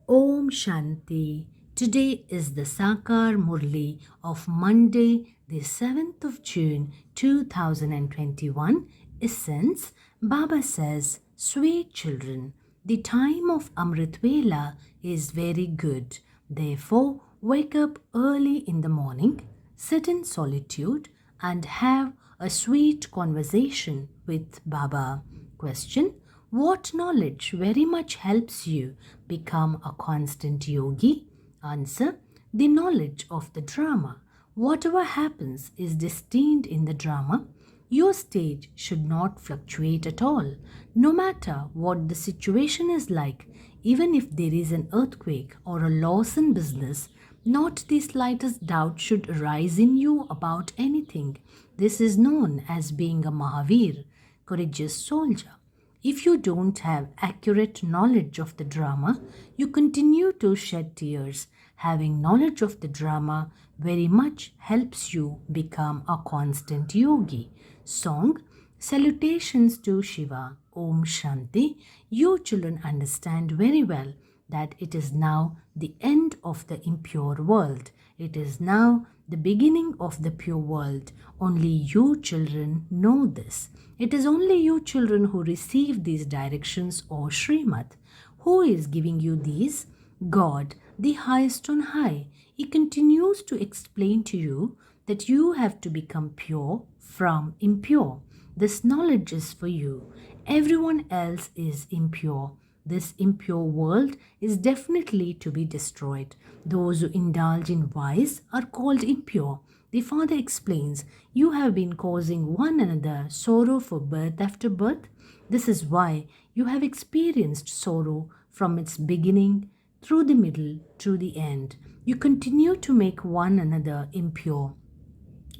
Om Shanti. Today is the Sakar Murli of Monday, the 7th of June 2021. Essence Baba says, Sweet children, the time of Amrit Vela is very good. Therefore, wake up early in the morning, sit in solitude, and have a sweet conversation with Baba. Question: what knowledge very much helps you become a constant yogi? Answer: the knowledge of the drama. Whatever happens is destined in the drama. Your stage should not fluctuate at all, no matter what the situation is like. Even if there is an earthquake or a loss in business, not the slightest doubt should arise in you about anything. This is known as being a Mahavir, courageous soldier. If you don't have accurate knowledge of the drama, you continue to shed tears. Having knowledge of the drama very much helps you become a constant yogi. Song: Salutations to Shiva. Om Shanti. You children understand very well that it is now the end of the impure world. It is now the beginning of the pure world. Only you children know this. It is only you children who receive these directions or Srimad. Who is giving you these? God, the highest on high. He continues to explain to you that you have to become pure from impure. This knowledge is for you. Everyone else is impure. This impure world is definitely to be destroyed. Those who indulge in vice are called impure. The Father explains, you have been causing one another sorrow for birth after birth. This is why you have experienced sorrow from its beginning, through the middle, to the end. You continue to make one another impure.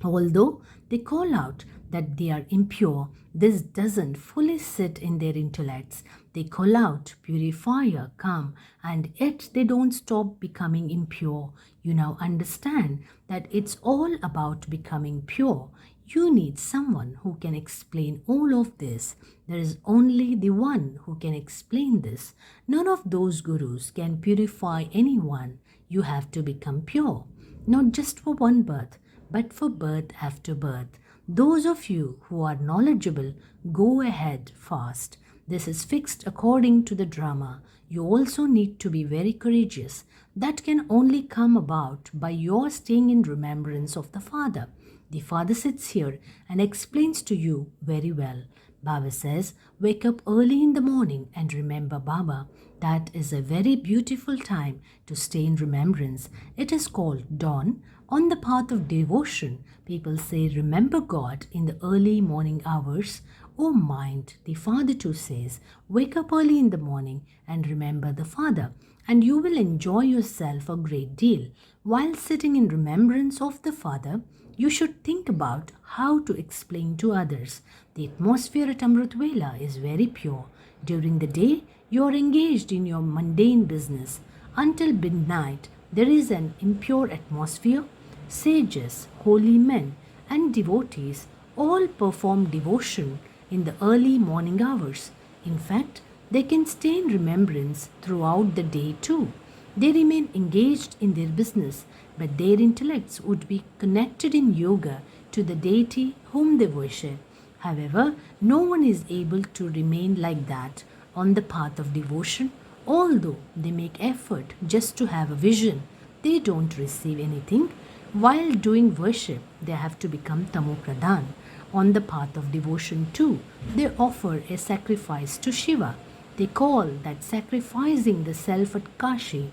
Although they call out that they are impure, this doesn't fully sit in their intellects. They call out, purifier, come, and yet they don't stop becoming impure. You now understand that it's all about becoming pure. You need someone who can explain all of this. There is only the one who can explain this. None of those gurus can purify anyone. You have to become pure, not just for one birth, but for birth after birth. Those of you who are knowledgeable, go ahead fast. This is fixed according to the drama. You also need to be very courageous. That can only come about by your staying in remembrance of the Father. The Father sits here and explains to you very well. Baba says, wake up early in the morning and remember Baba. That is a very beautiful time to stay in remembrance. It is called dawn. On the path of devotion, people say, remember God in the early morning hours. O mind, the Father too says, wake up early in the morning and remember the Father, and you will enjoy yourself a great deal. While sitting in remembrance of the Father, you should think about how to explain to others. The atmosphere at Amrit Vela is very pure. During the day, you are engaged in your mundane business. Until midnight, there is an impure atmosphere. Sages, holy men, and devotees all perform devotion in the early morning hours. In fact, they can stay in remembrance throughout the day too. They remain engaged in their business, but their intellects would be connected in yoga to the deity whom they worship. However, no one is able to remain like that on the path of devotion. Although they make effort just to have a vision, they don't receive anything. While doing worship, they have to become Tamopradhan. On the path of devotion too, they offer a sacrifice to Shiva. They call that sacrificing the self at Kashi.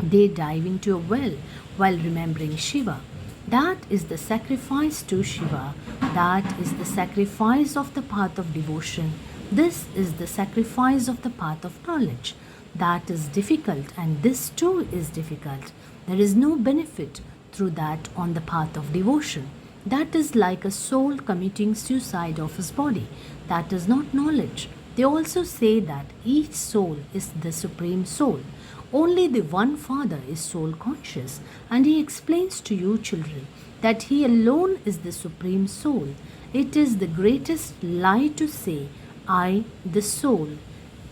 They dive into a well while remembering Shiva. That is the sacrifice to Shiva. That is the sacrifice of the path of devotion. This is the sacrifice of the path of knowledge. That is difficult, and this too is difficult. There is no benefit through that on the path of devotion. That is like a soul committing suicide of his body. That is not knowledge. They also say that each soul is the supreme soul. Only the one Father is soul conscious, and he explains to you children that he alone is the supreme soul. It is the greatest lie to say, I, the soul,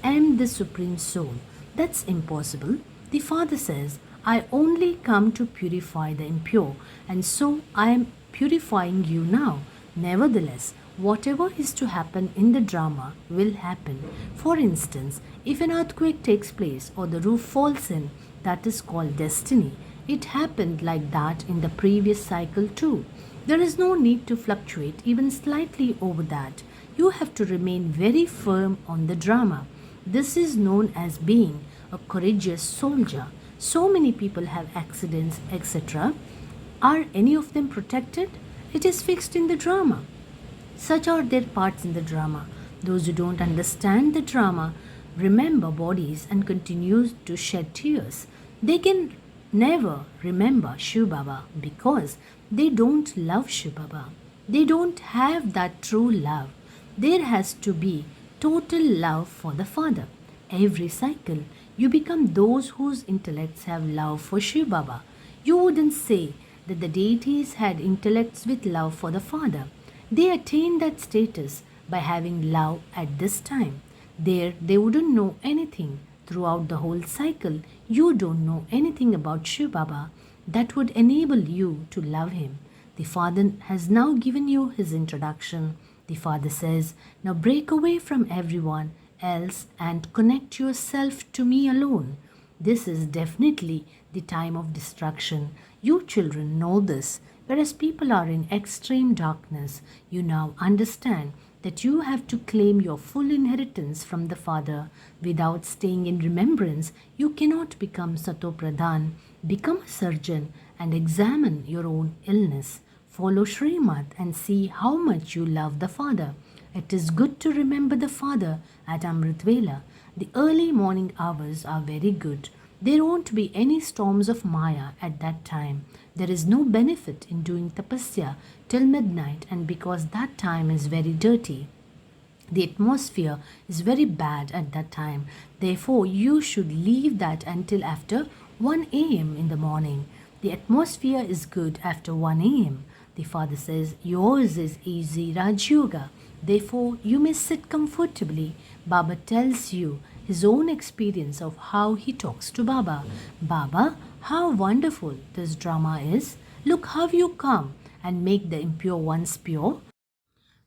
am the supreme soul. That's impossible. The father says, I only come to purify the impure, and so I am purifying you now. Nevertheless, whatever is to happen in the drama will happen. For instance, if an earthquake takes place or the roof falls in, that is called destiny. It happened like that in the previous cycle too. There is no need to fluctuate even slightly over that. You have to remain very firm on the drama. This is known as being a courageous soldier. So many people have accidents, etc. Are any of them protected? It is fixed in the drama. Such are their parts in the drama. Those who don't understand the drama remember bodies and continue to shed tears. They can never remember Shiv Baba because they don't love Shiv Baba. They don't have that true love. There has to be total love for the Father. Every cycle, you become those whose intellects have love for Shiv Baba. You wouldn't say that the deities had intellects with love for the Father. They attained that status by having love at this time. There, they wouldn't know anything. Throughout the whole cycle, you don't know anything about Shiv Baba that would enable you to love him. The Father has now given you his introduction. The Father says, now break away from everyone else and connect yourself to me alone. This is definitely the time of destruction. You children know this. Whereas people are in extreme darkness, you now understand that you have to claim your full inheritance from the Father. Without staying in remembrance, you cannot become Sato Pradhan. Become a surgeon and examine your own illness. Follow Srimad and see how much you love the Father. It is good to remember the Father at Amrit Vela. The early morning hours are very good. There won't be any storms of Maya at that time. There is no benefit in doing tapasya till midnight, and because that time is very dirty. The atmosphere is very bad at that time. Therefore, you should leave that until after 1 a.m. in the morning. The atmosphere is good after 1 a.m. The Father says, yours is easy Raj Yoga. Therefore, you may sit comfortably. Baba tells you his own experience of how he talks to Baba. Baba, how wonderful this drama is. Look how you come and make the impure ones pure.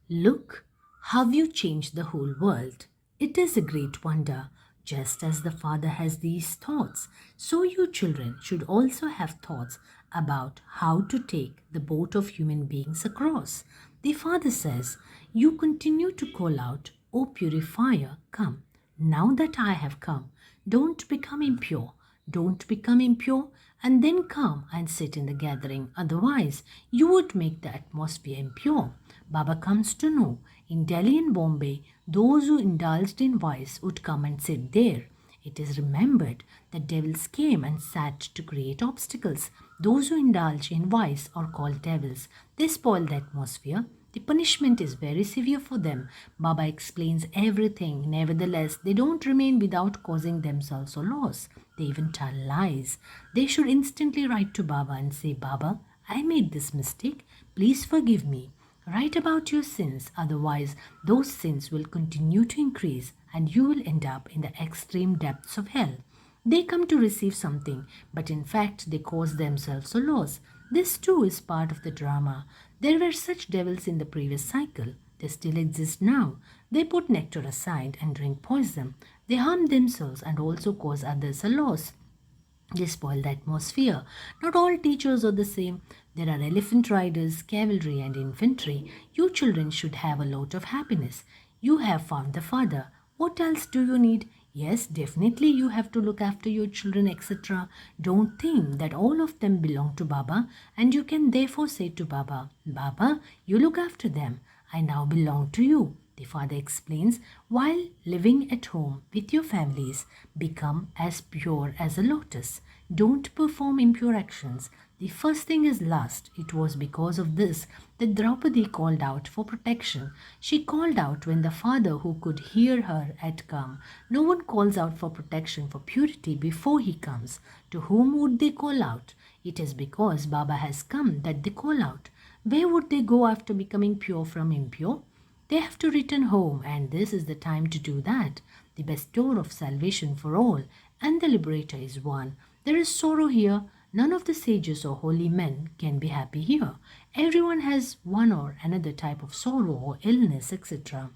Look how you change the whole world. It is a great wonder. Just as the Father has these thoughts, so you children should also have thoughts about how to take the boat of human beings across. The Father says, you continue to call out, O purifier, come. Now that I have come, don't become impure. Don't become impure and then come and sit in the gathering. Otherwise, you would make the atmosphere impure. Baba comes to know in Delhi and Bombay, those who indulged in vice would come and sit there. It is remembered that devils came and sat to create obstacles. Those who indulge in vice are called devils. They spoil the atmosphere. The punishment is very severe for them. Baba explains everything. Nevertheless, they don't remain without causing themselves a loss. They even tell lies. They should instantly write to Baba and say, Baba, I made this mistake. Please forgive me. Write about your sins. Otherwise, those sins will continue to increase and you will end up in the extreme depths of hell. They come to receive something, but in fact, they cause themselves a loss. This too is part of the drama. There were such devils in the previous cycle. They still exist now. They put nectar aside and drink poison. They harm themselves and also cause others a loss. They spoil the atmosphere. Not all teachers are the same. There are elephant riders, cavalry, and infantry. You children should have a lot of happiness. You have found the Father. What else do you need? Yes, definitely you have to look after your children, etc. Don't think that all of them belong to Baba, and you can therefore say to Baba, Baba, you look after them. I now belong to you. The Father explains, while living at home with your families, become as pure as a lotus. Don't perform impure actions. The first thing is lust. It was because of this that Draupadi called out for protection. She called out when the Father who could hear her had come. No one calls out for protection for purity before he comes. To whom would they call out? It is because Baba has come that they call out. Where would they go after becoming pure from impure? They have to return home, and this is the time to do that. The bestower of salvation for all and the liberator is one. There is sorrow here. None of the sages or holy men can be happy here. Everyone has one or another type of sorrow or illness, etc.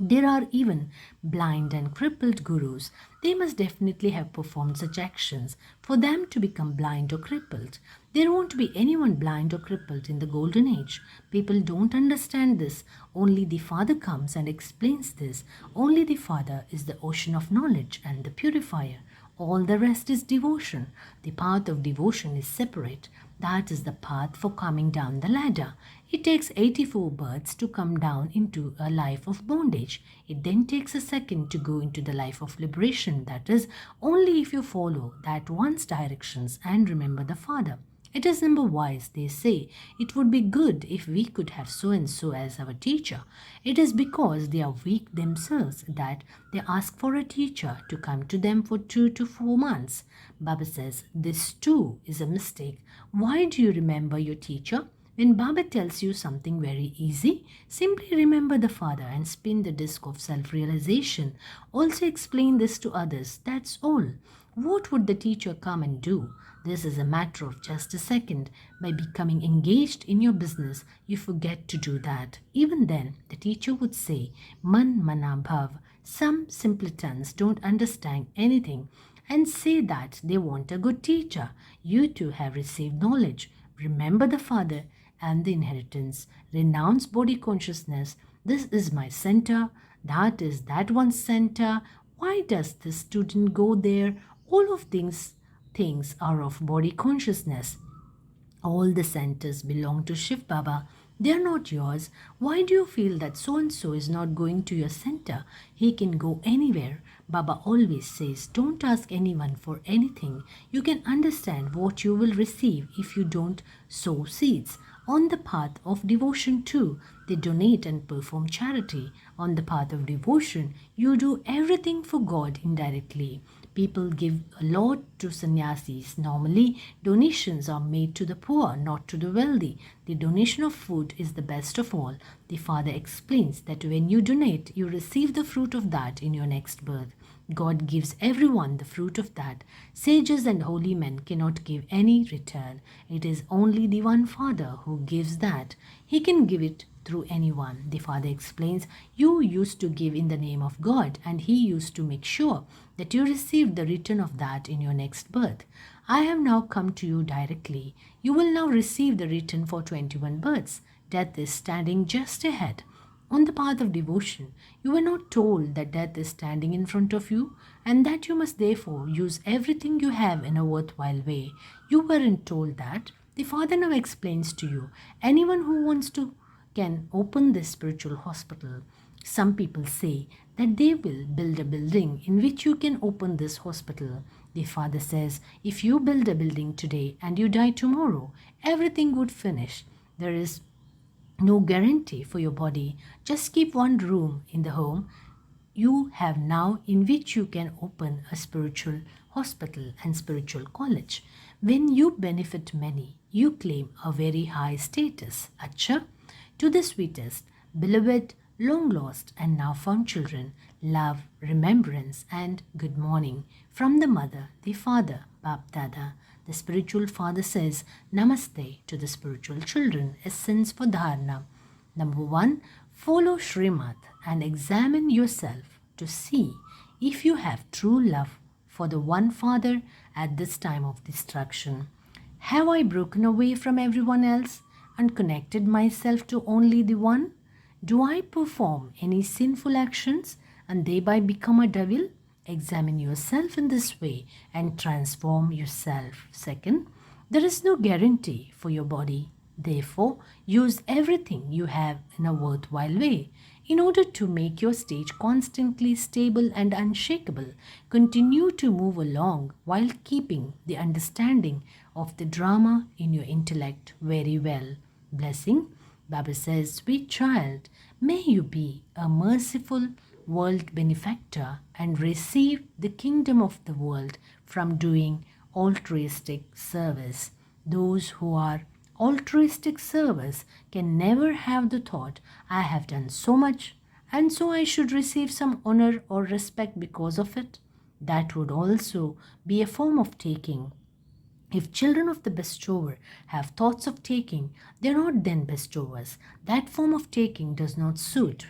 There are even blind and crippled gurus. They must definitely have performed such actions for them to become blind or crippled. There won't be anyone blind or crippled in the golden age. People don't understand this. Only the Father comes and explains this. Only the Father is the ocean of knowledge and the purifier. All the rest is devotion. The path of devotion is separate. That is the path for coming down the ladder. It takes 84 births to come down into a life of bondage. It then takes a second to go into the life of liberation. That is, only if you follow that one's directions and remember the Father. It is number wise, they say. It would be good if we could have so and so as our teacher. It is because they are weak themselves that they ask for a teacher to come to them for 2 to 4 months. Baba says this too is a mistake. Why do you remember your teacher? When Baba tells you something very easy, simply remember the Father and spin the disc of self-realization. Also explain this to others. That's all. What would the teacher come and do? This is a matter of just a second. By becoming engaged in your business, you forget to do that. Even then, the teacher would say, Man mana bhav. Some simpletons don't understand anything and say that they want a good teacher. You too have received knowledge. Remember the Father and the inheritance. Renounce body consciousness. This is my center. That is that one's center. Why does this student go there? All of these things are of body consciousness. All the centers belong to Shiv Baba. They are not yours. Why do you feel that so and so is not going to your center? He can go anywhere. Baba always says, don't ask anyone for anything. You can understand what you will receive if you don't sow seeds. On the path of devotion too, they donate and perform charity. On the path of devotion, you do everything for God indirectly. People give a lot to sannyasis. Normally, donations are made to the poor, not to the wealthy. The donation of food is the best of all. The Father explains that when you donate, you receive the fruit of that in your next birth. God gives everyone the fruit of that. Sages and holy men cannot give any return. It is only the one Father who gives that. He can give it through anyone. The Father explains, you used to give in the name of God, and He used to make sure that you received the return of that in your next birth. I have now come to you directly. You will now receive the return for 21 births. Death is standing just ahead. On the path of devotion, you were not told that death is standing in front of you and that you must therefore use everything you have in a worthwhile way. You weren't told that. The Father now explains to you, anyone who wants to can open this spiritual hospital. Some people say that they will build a building in which you can open this hospital. The Father says, if you build a building today and you die tomorrow, everything would finish. There is no guarantee for your body. Just keep one room in the home you have now in which you can open a spiritual hospital and spiritual college. When you benefit many, you claim a very high status. Acha, to the sweetest, beloved, long lost and now found children, love, remembrance and good morning from the mother, the father, Bap Dada. The spiritual father says Namaste to the spiritual children. Essence for dharana. Number 1, follow Srimad and examine yourself to see if you have true love for the one Father at this time of destruction. Have I broken away from everyone else and connected myself to only the one? Do I perform any sinful actions and thereby become a devil? Examine yourself in this way and transform yourself. Second, there is no guarantee for your body. Therefore, use everything you have in a worthwhile way. In order to make your stage constantly stable and unshakable, continue to move along while keeping the understanding of the drama in your intellect very well. Blessing. Baba says, sweet child, may you be a merciful world benefactor and receive the kingdom of the world from doing altruistic service. Those who are altruistic service can never have the thought, I have done so much and so I should receive some honor or respect because of it. that would also be a form of taking. If children of the bestower have thoughts of taking, they are not then bestowers. That form of taking does not suit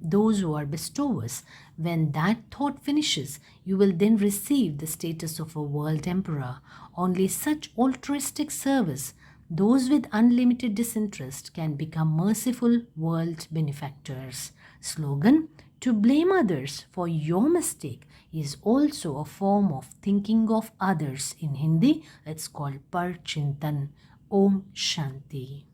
those who are bestowers. When that thought finishes, you will then receive the status of a world emperor. Only such altruistic service, those with unlimited disinterest, can become merciful world benefactors. Slogan: to blame others for your mistake is also a form of thinking of others. In Hindi, it's called Parchintan. Om Shanti.